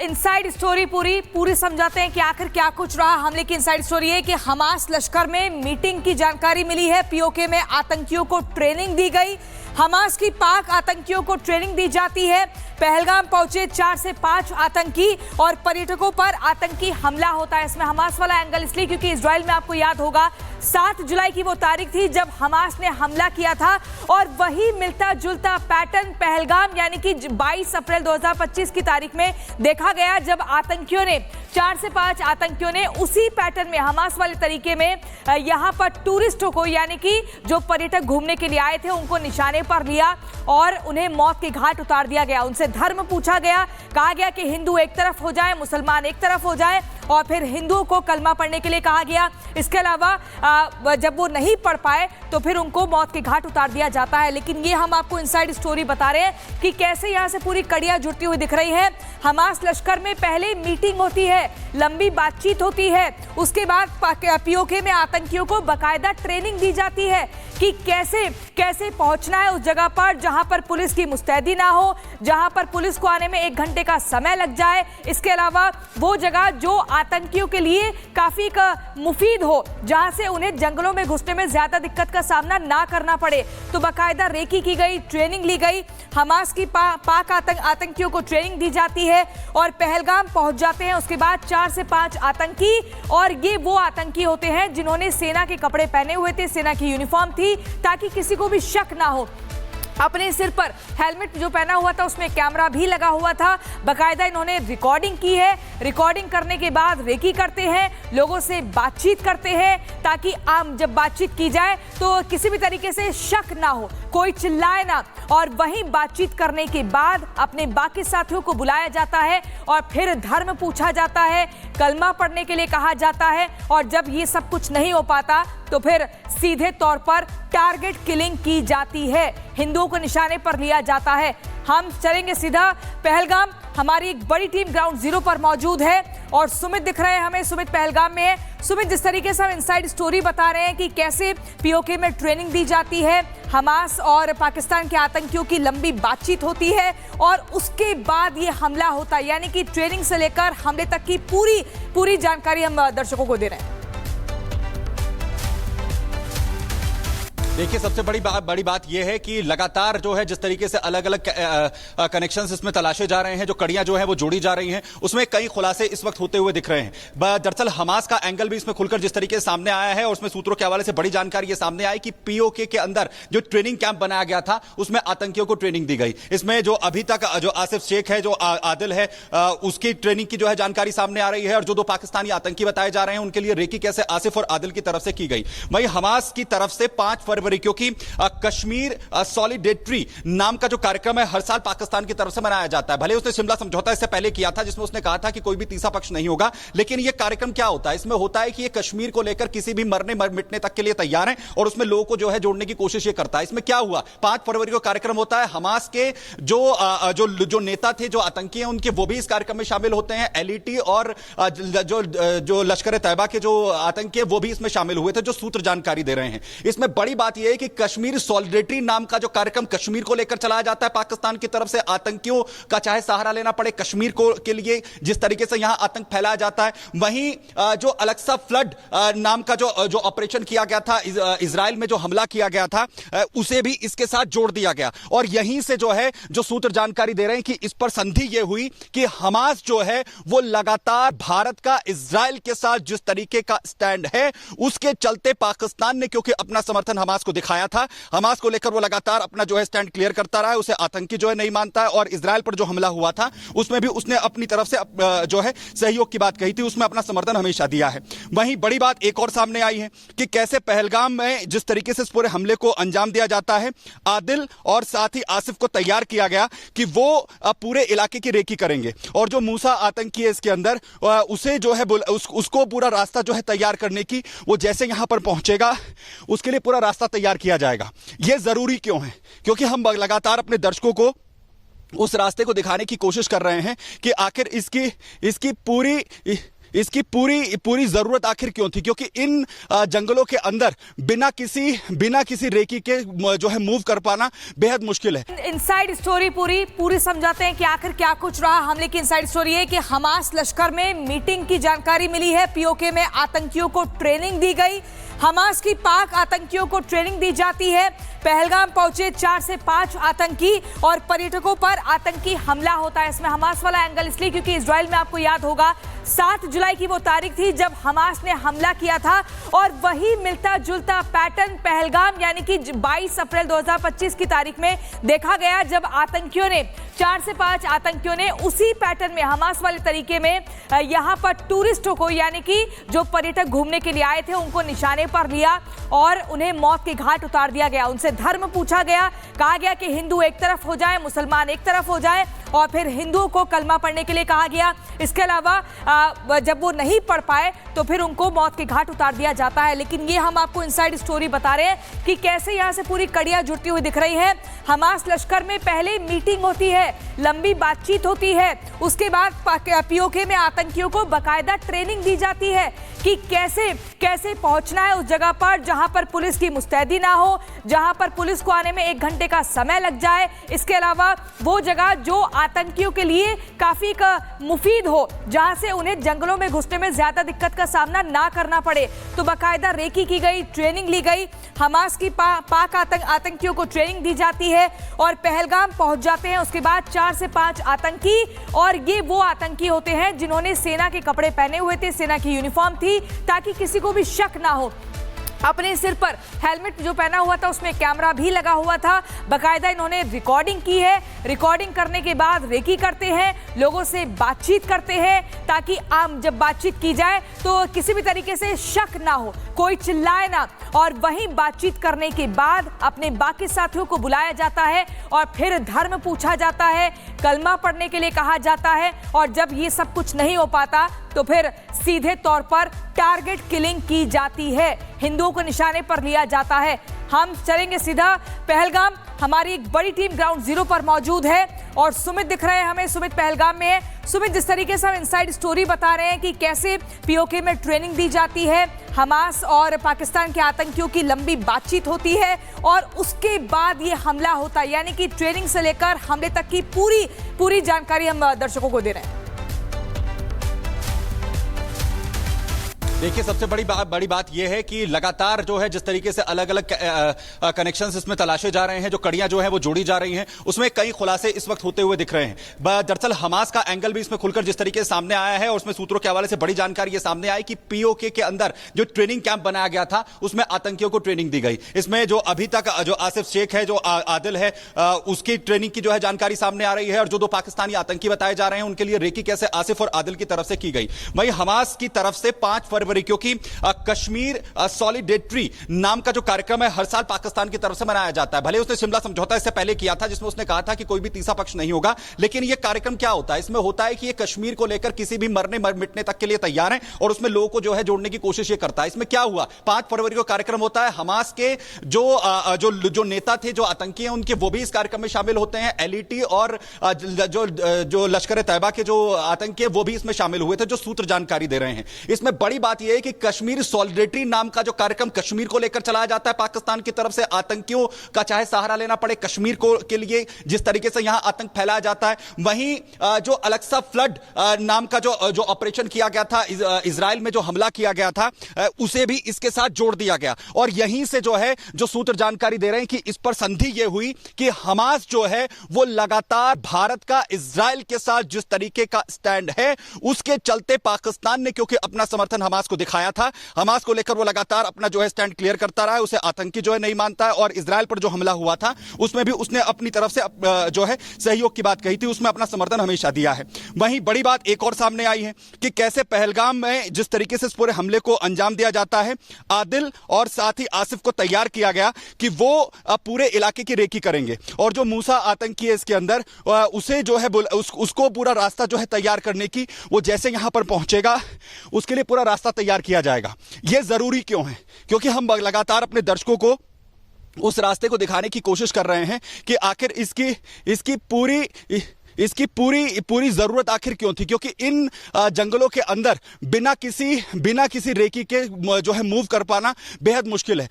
Inside story पूरी समझाते हैं कि आखिर क्या कुछ रहा। हमले की इनसाइड स्टोरी है कि हमास लश्कर में मीटिंग की जानकारी मिली है। पीओके में आतंकियों को ट्रेनिंग दी गई। हमास की पाक आतंकियों को ट्रेनिंग दी जाती है। पहलगाम पहुंचे 4 से 5 आतंकी और पर्यटकों पर आतंकी हमला होता है। इसमें हमास वाला एंगल इसलिए क्योंकि इजराइल में आपको याद होगा 7 जुलाई की वो तारीख थी जब हमास ने हमला किया था और वही मिलता जुलता पैटर्न पहलगाम यानी कि 22 अप्रैल 2025 की तारीख में देखा गया, जब आतंकियों ने 4 से 5 आतंकियों ने उसी पैटर्न में हमास वाले तरीके में यहां पर टूरिस्टों को यानी कि जो पर्यटक घूमने के लिए आए थे उनको निशाने पर लिया और उन्हें मौत के घाट उतार दिया गया। उनसे धर्म पूछा गया, कहा गया कि हिंदू एक तरफ हो जाए, मुसलमान एक तरफ हो जाए और फिर हिंदुओं को कलमा पढ़ने के लिए कहा गया। इसके अलावा जब वो नहीं पढ़ पाए तो फिर उनको मौत के घाट उतार दिया जाता है। लेकिन ये हम आपको इनसाइड स्टोरी बता रहे हैं कि कैसे यहां से पूरी कड़ियां जुड़ती हुई दिख रही है। हमास लश्कर में पहले मीटिंग होती है, लंबी बातचीत होती है, उसके बाद पीओके में आतंकियों को बाकायदा ट्रेनिंग दी जाती है कि कैसे पहुंचना है उस जगह पर जहां पर पुलिस की मुस्तैदी ना हो, जहां पर पुलिस को आने में 1 घंटे का समय लग जाए। इसके अलावा वो जगह जो आतंकियों के लिए काफी मुफीद हो, जहां से उन्हें जंगलों में घुसने में ज्यादा दिक्कत का सामना ना करना पड़े। तो बाकायदा रेकी की गई, ट्रेनिंग ली गई। हमास की पाक आतंकियों को ट्रेनिंग दी जाती है और पहलगाम पहुंच जाते हैं। उसके बाद 4 से 5 आतंकी, और ये वो आतंकी होते हैं जिन्होंने सेना के कपड़े पहने हुए थे, सेना की यूनिफॉर्म थी, ताकि किसी को भी शक ना हो। अपने सिर पर हेलमेट जो पहना हुआ था उसमें कैमरा भी लगा हुआ था। बाकायदा इन्होंने रिकॉर्डिंग की है। रिकॉर्डिंग करने के बाद रेकी करते हैं, लोगों से बातचीत करते हैं ताकि आम जब बातचीत की जाए तो किसी भी तरीके से शक ना हो, कोई चिल्लाए ना। और वहीं बातचीत करने के बाद अपने बाकी साथियों को बुलाया जाता है और फिर धर्म पूछा जाता है, कलमा पढ़ने के लिए कहा जाता है। और जब ये सब कुछ नहीं हो पाता तो फिर सीधे तौर पर टारगेट किलिंग की जाती है, हिंदुओं को निशाने पर लिया जाता है। हम चलेंगे सीधा पहलगाम। हमारी एक बड़ी टीम ग्राउंड जीरो पर मौजूद है और सुमित दिख रहे हैं हमें। सुमित पहलगाम में है। सुमित, जिस तरीके से हम इनसाइड स्टोरी बता रहे हैं कि कैसे पीओके में ट्रेनिंग दी जाती है, हमास और पाकिस्तान के आतंकियों की लंबी बातचीत होती है और उसके बाद ये हमला होता है, यानी कि ट्रेनिंग से लेकर हमले तक की पूरी जानकारी हम दर्शकों को दे रहे हैं। देखिए, सबसे बड़ी बात यह है कि लगातार जो है जिस तरीके से अलग अलग कनेक्शंस इसमें तलाशे जा रहे हैं, जो कड़ियां जो है वो जोड़ी जा रही हैं, उसमें कई खुलासे इस वक्त होते हुए दिख रहे हैं। दरअसल हमास का एंगल भी इसमें खुलकर जिस तरीके से सामने आया है और उसमें सूत्रों के हवाले से बड़ी जानकारी ये सामने आई कि पीओके के अंदर जो ट्रेनिंग कैंप बनाया गया था उसमें आतंकियों को ट्रेनिंग दी गई। इसमें जो अभी तक जो आसिफ शेख है, जो आदिल है, उसकी ट्रेनिंग की जो है जानकारी सामने आ रही है और जो 2 पाकिस्तानी आतंकी बताए जा रहे हैं उनके लिए रेकी कैसे आसिफ और आदिल की तरफ से की गई। वहीं हमास की तरफ से 5 फरवरी क्योंकि कश्मीर सॉलिडेरिटी नाम का जो कार्यक्रम है हर साल पाकिस्तान की तरफ से मनाया जाता है। भले उसने शिमला समझौता इससे पहले किया था जिसमें उसने कहा था कि कोई भी तीसरा पक्ष नहीं होगा, लेकिन यह कार्यक्रम क्या होता है? इसमें होता है कि यह कश्मीर को लेकर किसी भी मरने मिटने तक के लिए तैयार है और उसमें लोगों को जो है जोड़ने की कोशिश ये करता है। इसमें क्या हुआ, 5 फरवरी को कार्यक्रम होता है। हमास के जो नेता थे, जो आतंकी हैं, उनके वो भी इस कार्यक्रम में शामिल होते हैं। एलईटी और जो लश्कर तैयबा के जो आतंकी है वो भी इसमें शामिल हुए थे, जो सूत्र जानकारी दे रहे हैं। इसमें बड़ी बात यह है कि कश्मीर सॉलिडेरिटी नाम का जो कार्यक्रम कश्मीर को लेकर चलाया जाता है पाकिस्तान की तरफ से, आतंकियों का चाहे सहारा लेना पड़े कश्मीर को के लिए, जिस तरीके से यहां आतंक फैलाया जाता है। वहीं जो अलक्सा फ्लड नाम का जो ऑपरेशन किया गया था, इजराइल में जो हमला किया गया था, उसे भी इसके साथ जोड़ दिया गया। और यहीं से जो है जो सूत्र जानकारी दे रहे हैं कि इस पर संधि यह हुई कि हमास जो है वो लगातार भारत का इजराइल के साथ जिस तरीके का स्टैंड है उसके चलते पाकिस्तान ने क्योंकि अपना समर्थन हमास को दिखाया था, हमास को लेकर वो लगातार अपना जो है स्टैंड क्लियर करता रहा है, उसे आतंकी जो है नहीं मानता है। और इजराइल पर जो हमला हुआ था उसमें भी उसने अपनी तरफ से जो है सहयोग की बात कही थी, उसमें अपना समर्थन हमेशा दिया है। वहीं बड़ी बात एक और सामने आई है कि कैसे पहलगाम में जिस तरीके से इस पूरे हमले को अंजाम दिया जाता है, आदिल और साथ ही आसिफ को तैयार किया गया कि वो पूरे इलाके की रेकी करेंगे और जो मूसा आतंकी है इसके अंदर उसे जो है उसको पूरा रास्ता जो है तैयार करने की, वो जैसे यहां पर पहुंचेगा उसके लिए पूरा रास्ता तैयार किया जाएगा। यह जरूरी क्यों है? क्योंकि हम लगातार अपने दर्शकों को उस रास्ते को दिखाने की कोशिश कर रहे हैं कि आखिर इसकी इसकी पूरी जरूरत आखिर क्यों थी? क्योंकि इन जंगलों के अंदर बिना किसी रेकी के जो है मूव कर पाना बेहद मुश्किल है। इनसाइड स्टोरी पूरी समझाते हैं कि आखिर क्या कुछ रहा हमले की। इनसाइड स्टोरी है कि हमास लश्कर में मीटिंग की जानकारी मिली है। पीओके में आतंकियों को ट्रेनिंग दी गई। हमास की पाक आतंकियों को ट्रेनिंग दी जाती है। पहलगाम पहुंचे 4 से 5 आतंकी और पर्यटकों पर आतंकी हमला होता है। इसमें हमास वाला एंगल इसलिए क्योंकि इजराइल में आपको याद होगा 7 जुलाई की वो तारीख थी जब हमास ने हमला किया था और वही मिलता जुलता पैटर्न पहलगाम यानी कि 22 अप्रैल 2025 की तारीख में देखा गया, जब आतंकियों ने 4 से 5 आतंकियों ने उसी पैटर्न में हमास वाले तरीके में यहां पर टूरिस्टों को यानी कि जो पर्यटक घूमने के लिए आए थे उनको निशाने पर लिया और उन्हें मौत के घाट उतार दिया गया। उनसे धर्म पूछा गया, कहा गया कि हिंदू एक तरफ हो जाए, मुसलमान एक तरफ हो जाए और फिर हिंदुओं को कलमा पढ़ने के लिए कहा गया। इसके अलावा जब वो नहीं पढ़ पाए तो फिर उनको मौत के घाट उतार दिया जाता है। लेकिन ये हम आपको इनसाइड स्टोरी बता रहे हैं कि कैसे यहां से पूरी कड़ियां जुड़ती हुई दिख रही हैं। हमास लश्कर में पहले मीटिंग होती है, लंबी बातचीत होती है, उसके बाद पीओके में आतंकियों को बाकायदा ट्रेनिंग दी जाती है कि कैसे पहुंचना है उस जगह पर जहां पर पुलिस की मुस्तैदी ना हो, जहां पर पुलिस को आने में 1 घंटे का समय लग जाए। इसके अलावा वो जगह जो आतंकियों के लिए काफी मुफीद हो, जहां से उन्हें जंगलों में घुसने में ज्यादा दिक्कत का सामना ना करना पड़े। तो बाकायदा रेकी की गई, ट्रेनिंग ली गई। हमास की पाक आतंकियों को ट्रेनिंग दी जाती है और पहलगाम पहुंच जाते हैं। उसके बाद 4 से 5 आतंकी, और ये वो आतंकी होते हैं जिन्होंने सेना के कपड़े पहने हुए थे, सेना की यूनिफॉर्म थी, ताकि किसी को भी शक ना हो। अपने सिर पर हेलमेट जो पहना हुआ था उसमें कैमरा भी लगा हुआ था। बाकायदा इन्होंने रिकॉर्डिंग की है। रिकॉर्डिंग करने के बाद रेकी करते हैं, लोगों से बातचीत करते हैं ताकि जब बातचीत की जाए तो किसी भी तरीके से शक ना हो, कोई चिल्लाए ना। और वहीं बातचीत करने के बाद अपने बाकी साथियों को बुलाया जाता है और फिर धर्म पूछा जाता है, कलमा पढ़ने के लिए कहा जाता है। और जब ये सब कुछ नहीं हो पाता तो फिर सीधे तौर पर टारगेट किलिंग की जाती है, हिंदुओं को निशाने पर लिया जाता है। हम चलेंगे सीधा पहलगाम। हमारी एक बड़ी टीम ग्राउंड जीरो पर मौजूद है और सुमित दिख रहे हैं हमें। सुमित पहलगाम में है। सुमित, जिस तरीके से हम इनसाइड स्टोरी बता रहे हैं कि कैसे पीओके में ट्रेनिंग दी जाती है, हमास और पाकिस्तान के आतंकियों की लंबी बातचीत होती है और उसके बाद ये हमला होता है, यानी कि ट्रेनिंग से लेकर हमले तक की पूरी जानकारी हम दर्शकों को दे रहे हैं। देखिए, सबसे बड़ी बात यह है कि लगातार जो है जिस तरीके से अलग अलग कनेक्शंस इसमें तलाशे जा रहे हैं, जो कड़ियां जो है वो जोड़ी जा रही हैं, उसमें कई खुलासे इस वक्त होते हुए दिख रहे हैं। दरअसल हमास का एंगल भी इसमें खुलकर जिस तरीके से सामने आया है और उसमें सूत्रों के हवाले से बड़ी जानकारी ये सामने आई कि पीओके के अंदर जो ट्रेनिंग कैंप बनाया गया था उसमें आतंकियों को ट्रेनिंग दी गई। इसमें जो अभी तक जो आसिफ शेख है, जो आदिल है, उसकी ट्रेनिंग की जो है जानकारी सामने आ रही है और जो 2 पाकिस्तानी आतंकी बताए जा रहे हैं उनके लिए रेकी कैसे आसिफ और आदिल की तरफ से की गई। वहीं हमास की तरफ से 5 फरवरी, क्योंकि कश्मीर सॉलिडेरिटी नाम का जो कार्यक्रम है हर साल पाकिस्तान की तरफ से मनाया जाता है। भले उसने शिमला समझौता इससे पहले किया था जिसमें उसने कहा था कि कोई भी तीसरा पक्ष नहीं होगा, लेकिन यह कार्यक्रम क्या होता है? इसमें होता है कि ये कश्मीर को लेकर किसी भी मरने मिटने तक के लिए तैयार है और उसमें लोगों को जो है जोड़ने की कोशिश ये करता है। इसमें क्या हुआ, 5 फरवरी को कार्यक्रम होता है। हमास के जो नेता थे, जो आतंकी हैं, उनके वो भी इस कार्यक्रम में शामिल होते हैं। एलईटी और जो लश्कर तैयबा के जो आतंकी है वो भी इसमें शामिल हुए थे, जो सूत्र जानकारी दे रहे हैं। इसमें बड़ी बात यह है कि कश्मीर सॉलिडेरिटी नाम का जो कार्यक्रम कश्मीर को लेकर चलाया जाता है पाकिस्तान की तरफ से, आतंकियों का चाहे सहारा लेना पड़े कश्मीर को के लिए, जिस तरीके से यहां आतंक फैलाया जाता है। वहीं जो अलक्सा फ्लड नाम का जो ऑपरेशन किया गया था, इजराइल में जो हमला किया गया था, उसे भी इसके साथ जोड़ दिया गया। और यहीं से जो है जो सूत्र जानकारी दे रहे हैं कि इस पर संधि यह हुई कि हमास जो है वो लगातार भारत का इजराइल के साथ जिस तरीके का स्टैंड है उसके चलते पाकिस्तान ने, क्योंकि अपना समर्थन हमास को दिखाया था, हमास को लेकर वो लगातार अपना जो है स्टैंड क्लियर करता रहा है, उसे आतंकी जो है नहीं मानता है। और इजराइल पर जो हमला हुआ था उसमें भी उसने अपनी तरफ से जो है सहयोग की बात कही थी, उसमें अपना समर्थन हमेशा दिया है। वहीं बड़ी बात एक और सामने आई है कि कैसे पहलगाम में जिस तरीके से इस पूरे हमले को अंजाम दिया जाता है, आदिल और साथ ही आसिफ को तैयार किया गया कि वो पूरे इलाके की रेकी करेंगे और जो मूसा आतंकी है इसके अंदर, उसे जो है उसको पूरा रास्ता जो है तैयार करने की, वो जैसे यहां पर पहुंचेगा उसके लिए पूरा रास्ता तैयार किया जाएगा। यह जरूरी क्यों है? क्योंकि हम लगातार अपने दर्शकों को उस रास्ते को दिखाने की कोशिश कर रहे हैं कि आखिर इसकी इसकी पूरी जरूरत आखिर क्यों थी? क्योंकि इन जंगलों के अंदर बिना किसी रेकी के जो है मूव कर पाना बेहद मुश्किल है।